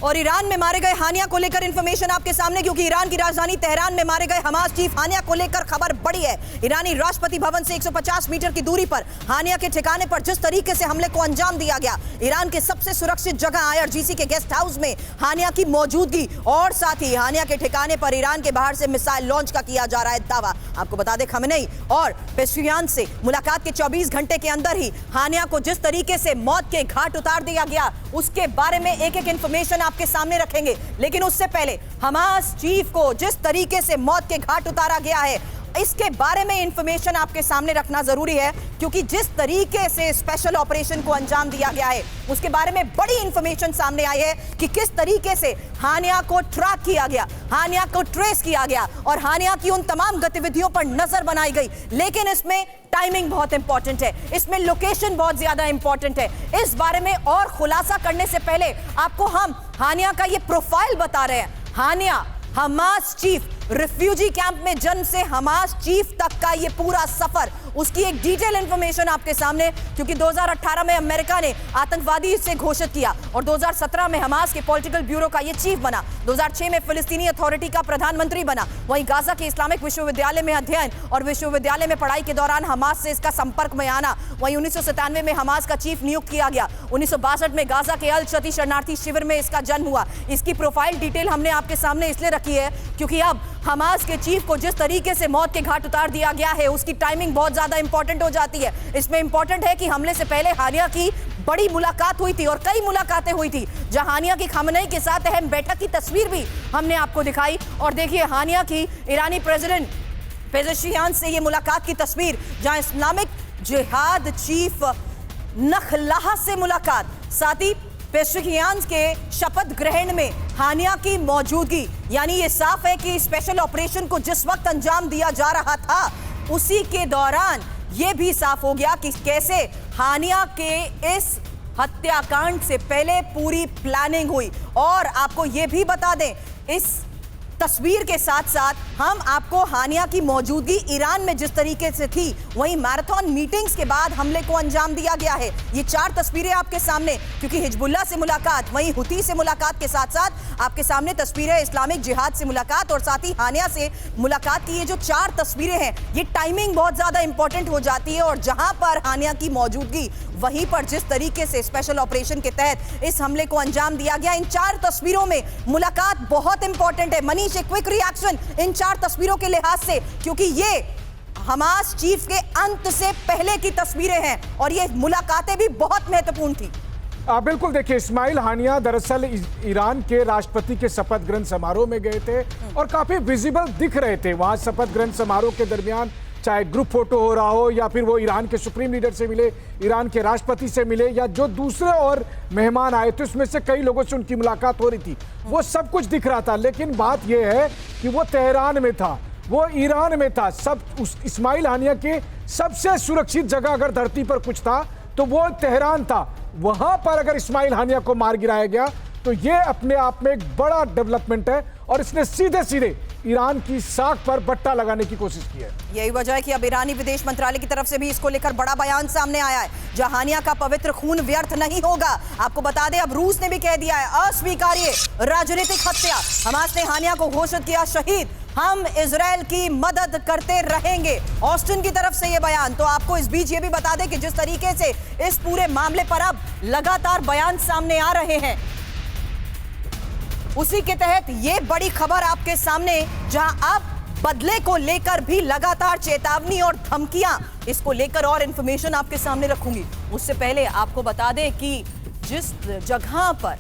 और ईरान में मारे गए हानिया को लेकर इंफॉर्मेशन आपके सामने, क्योंकि ईरान की राजधानी तेहरान में मारे गए हमास चीफ हानिया को लेकर खबर बड़ी है। ईरानी राष्ट्रपति भवन से 150 मीटर की दूरी पर हानिया के ठिकाने पर जिस तरीके से हमले को अंजाम दिया गया, ईरान के सबसे सुरक्षित जगह IRGC के गेस्ट हाउस में हानिया की मौजूदगी और साथ ही हानिया के ठिकाने पर ईरान के बाहर से मिसाइल लॉन्च का किया जा रहा है दावा। आपको बता दें, खमेनेई और पेशेश्कियान से मुलाकात के 24 घंटे के अंदर ही हानिया को जिस तरीके से मौत के घाट उतार दिया गया, उसके बारे में एक एक इंफॉर्मेशन आपके सामने रखेंगे। लेकिन उससे पहले हमास चीफ को जिस तरीके से मौत के घाट उतारा गया है, इसके बारे में इंफॉर्मेशन आपके सामने रखना जरूरी है, क्योंकि जिस तरीके से स्पेशल ऑपरेशन को अंजाम दिया गया है उसके बारे में बड़ी इंफॉर्मेशन सामने आई है कि किस तरीके से हानिया को ट्रैक किया गया, हानिया को ट्रेस किया गया और हानिया की उन तमाम गतिविधियों पर नजर बनाई गई। लेकिन इसमें टाइमिंग बहुत इंपॉर्टेंट है, इसमें लोकेशन बहुत ज्यादा इंपॉर्टेंट है। इस बारे में और खुलासा करने से पहले आपको हम हानिया का ये प्रोफाइल बता रहे हैं। हानिया हमास चीफ, रिफ्यूजी कैंप में जन्म से हमास चीफ तक का ये पूरा सफर, उसकी एक डिटेल इंफॉर्मेशन आपके सामने, क्योंकि 2018 में अमेरिका ने आतंकवादी से घोषित किया और 2017 में हमास के पॉलिटिकल ब्यूरो का ये चीफ बना, 2006 में फिलिस्तीनी अथॉरिटी का प्रधानमंत्री बना। वहीं गाजा के इस्लामिक विश्वविद्यालय में अध्ययन और विश्वविद्यालय में पढ़ाई के दौरान हमास से इसका संपर्क में आना। वहीं 1997 में हमास का चीफ नियुक्त किया गया। 1962 में गाजा के अल शती शरणार्थी शिविर में इसका जन्म हुआ। इसकी प्रोफाइल डिटेल हमने आपके सामने इसलिए रखी है क्योंकि अब हमास के चीफ को जिस तरीके से मौत के घाट उतार दिया गया है, उसकी टाइमिंग बहुत ज्यादा इंपॉर्टेंट हो जाती है। इसमें इंपॉर्टेंट है कि हमले से पहले हानिया की बड़ी मुलाकात हुई थी और कई मुलाकातें हुई थी, जहां हानिया की खमेनेई के साथ अहम बैठक की तस्वीर भी हमने आपको दिखाई। और देखिए हानिया की ईरानी प्रेसिडेंट पेजेश्कियान से ये मुलाकात की तस्वीर, जहां इस्लामिक जिहाद चीफ नखलाह से मुलाकात, साथ ही पेशेश्कियान के शपथ ग्रहण में हानिया की मौजूदगी। यानी ये साफ है कि स्पेशल ऑपरेशन को जिस वक्त अंजाम दिया जा रहा था, उसी के दौरान ये भी साफ हो गया कि कैसे हानिया के इस हत्याकांड से पहले पूरी प्लानिंग हुई। और आपको ये भी बता दें, इस तस्वीर के साथ साथ हम आपको हानिया की मौजूदगी ईरान में जिस तरीके से थी, वहीं मैराथन मीटिंग्स के बाद हमले को अंजाम दिया गया है। ये 4 तस्वीरें आपके सामने, क्योंकि हिजबुल्लाह से मुलाकात, वहीं हुती से मुलाकात के साथ साथ आपके सामने तस्वीरें इस्लामिक जिहाद से मुलाकात और साथ ही हानिया से मुलाकात की। ये जो 4 तस्वीरें हैं, ये टाइमिंग बहुत ज्यादा इंपॉर्टेंट हो जाती है। और जहां पर हानिया की मौजूदगी, वहीं पर जिस तरीके से स्पेशल ऑपरेशन के तहत इस हमले को अंजाम दिया गया, इन 4 तस्वीरों में मुलाकात बहुत इंपॉर्टेंट है। मनीष, एक क्विक रिएक्शन इन 4 तस्वीरों के लिहाज से, क्योंकि ये हमास चीफ के अंत से पहले की तस्वीरें हैं और ये मुलाकातें भी बहुत महत्वपूर्ण थी। बिल्कुल, देखिए इस्माइल हानिया दरअसल ईरान के राष्ट्रपति के शपथ ग्रहण समारोह में गए थे और काफी विजिबल दिख रहे थे वहां शपथ ग्रहण समारोह के दरमियान, चाहे ग्रुप फोटो हो रहा हो या फिर वो ईरान के सुप्रीम लीडर से मिले, ईरान के राष्ट्रपति से मिले, या जो दूसरे और मेहमान आए थे उसमें से कई लोगों से उनकी मुलाकात हो रही थी, वो सब कुछ दिख रहा था। लेकिन बात यह है कि वो तेहरान में था, वो ईरान में था। इस्माइल हानिया के सबसे सुरक्षित जगह अगर धरती पर कुछ था तो वो तेहरान था। वहां पर अगर इस्माइल हानिया को मार गिराया गया तो ये अपने आप में एक बड़ा डेवलपमेंट है और इसने सीधे सीधे ईरान की साख पर बट्टा लगाने की कोशिश की है। यही वजह है कि अब ईरानी विदेश मंत्रालय की तरफ से भी इसको लेकर बड़ा बयान सामने आया है, जहां हानिया का पवित्र खून व्यर्थ नहीं होगा। आपको बता दें, अब रूस ने भी कह दिया है अस्वीकार्य राजनीतिक हत्या। हमास ने हानिया को घोषित किया शहीद, हम इजराइल की मदद करते रहेंगे। ऑस्टिन की तरफ से यह बयान। तो आपको इस बीच ये भी बता दें कि जिस तरीके से इस पूरे मामले पर अब लगातार बयान सामने आ रहे हैं, उसी के तहत ये बड़ी खबर आपके सामने, जहां अब बदले को लेकर भी लगातार चेतावनी और धमकियां, इसको लेकर और इंफॉर्मेशन आपके सामने रखूंगी। उससे पहले आपको बता दें कि जिस जगह पर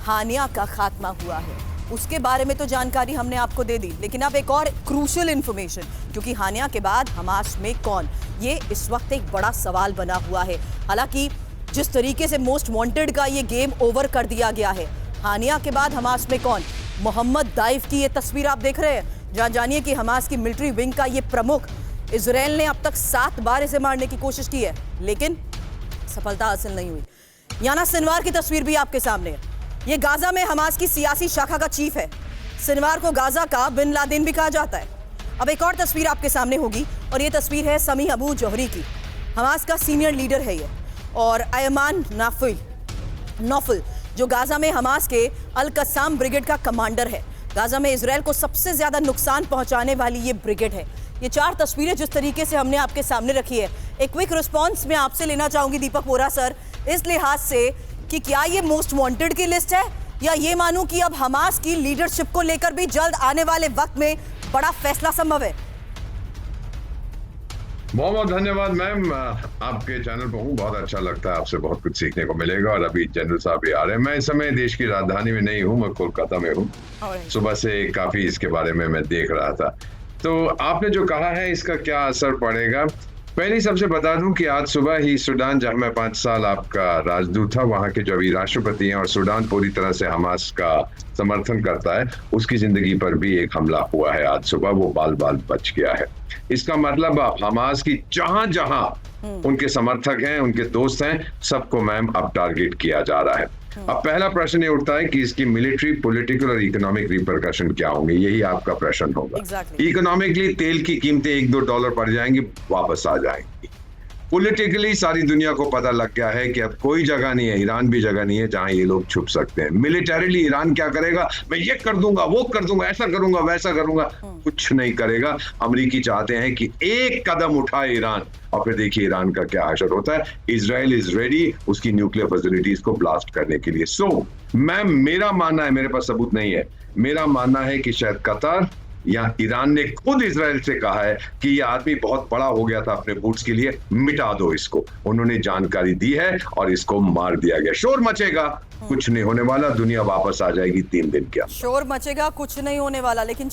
हानिया का खात्मा हुआ है उसके बारे में तो जानकारी हमने आपको दे दी, लेकिन अब एक और क्रूशियल इंफॉर्मेशन, क्योंकि हानिया के बाद हमास में कौन, ये इस वक्त एक बड़ा सवाल बना हुआ है। हालांकि जिस तरीके से मोस्ट वांटेड का ये गेम ओवर कर दिया गया है, हानिया के बाद हमास में कौन, मोहम्मद दाइफ की ये तस्वीर आप देख रहे हैं, जहां जानिए कि हमास की मिलिट्री विंग का ये प्रमुख, इजराइल ने अब तक 7 बार इसे मारने की कोशिश की है, लेकिन सफलता हासिल नहीं हुई। याना सिनवार की तस्वीर भी आपके सामने है। ये गाजा में हमास की सियासी शाखा का चीफ है। सिनवार को गाजा का बिन लादेन भी कहा जाता है। अब एक और तस्वीर आपके सामने होगी और ये तस्वीर है समी अबू जौहरी की। हमास का सीनियर लीडर है ये, और अयमान नौफल जो गाजा में हमास के अल कस्साम ब्रिगेड का कमांडर है। गाजा में इजराइल को सबसे ज्यादा नुकसान पहुंचाने वाली ये ब्रिगेड है। ये 4 तस्वीरें जिस तरीके से हमने आपके सामने रखी है, एक क्विक रिस्पॉन्स मैं आपसे लेना चाहूंगी दीपक वोरा सर, इस लिहाज से कि क्या ये मोस्ट वांटेड की लिस्ट है, या ये मानूं कि अब हमास की लीडरशिप को लेकर भी जल्द आने वाले वक्त में बड़ा फैसला संभव है? बहुत बहुत धन्यवाद मैम, आपके चैनल पर हूँ, बहुत अच्छा लगता है, आपसे बहुत कुछ सीखने को मिलेगा। और अभी जनरल साहब भी आ रहे हैं। मैं इस समय देश की राजधानी में नहीं हूँ, मैं कोलकाता में हूँ। सुबह से काफी इसके बारे में मैं देख रहा था। तो आपने जो कहा है इसका क्या असर पड़ेगा, पहले सबसे बता दूं कि आज सुबह ही सूडान, जहां मैं 5 साल आपका राजदूत था, वहां के जो अभी राष्ट्रपति हैं, और सूडान पूरी तरह से हमास का समर्थन करता है, उसकी जिंदगी पर भी एक हमला हुआ है आज सुबह, वो बाल बाल बच गया है। इसका मतलब हमास की जहां जहां उनके समर्थक हैं, उनके दोस्त हैं, सबको मैम अब टारगेट किया जा रहा है। अब पहला प्रश्न ये उठता है कि इसकी मिलिट्री, पॉलिटिकल और इकोनॉमिक रिपरकशन क्या होंगे, यही आपका प्रश्न होगा। इकोनॉमिकली तेल की कीमतें $1-2 बढ़ जाएंगी, वापस आ जाएंगी। पॉलिटिकली सारी दुनिया को पता लग गया है कि अब कोई जगह नहीं है, ईरान भी जगह नहीं है जहां ये लोग छुप सकते हैं। मिलिटरीली ईरान क्या करेगा, मैं ये कर दूंगा, वो कर दूंगा, ऐसा करूंगा, वैसा करूंगा, कुछ नहीं करेगा। अमेरिकी चाहते हैं कि एक कदम उठाए ईरान, और फिर देखिए ईरान का क्या हशर होता है। इजराइल इज रेडी उसकी न्यूक्लियर फैसिलिटीज को ब्लास्ट करने के लिए। सो मैम, मेरा मानना है, मेरे पास सबूत नहीं है, मेरा मानना है कि शायद कतर या ईरान ने खुद इजराइल से कहा है कि ये आदमी बहुत बड़ा हो गया था अपने बूट्स के लिए, मिटा दो इसको। उन्होंने जानकारी दी है और इसको मार दिया गया। शोर मचेगा, कुछ नहीं होने वाला, दुनिया वापस आ जाएगी 3 दिन के अंदर। शोर मचेगा, कुछ नहीं होने वाला, लेकिन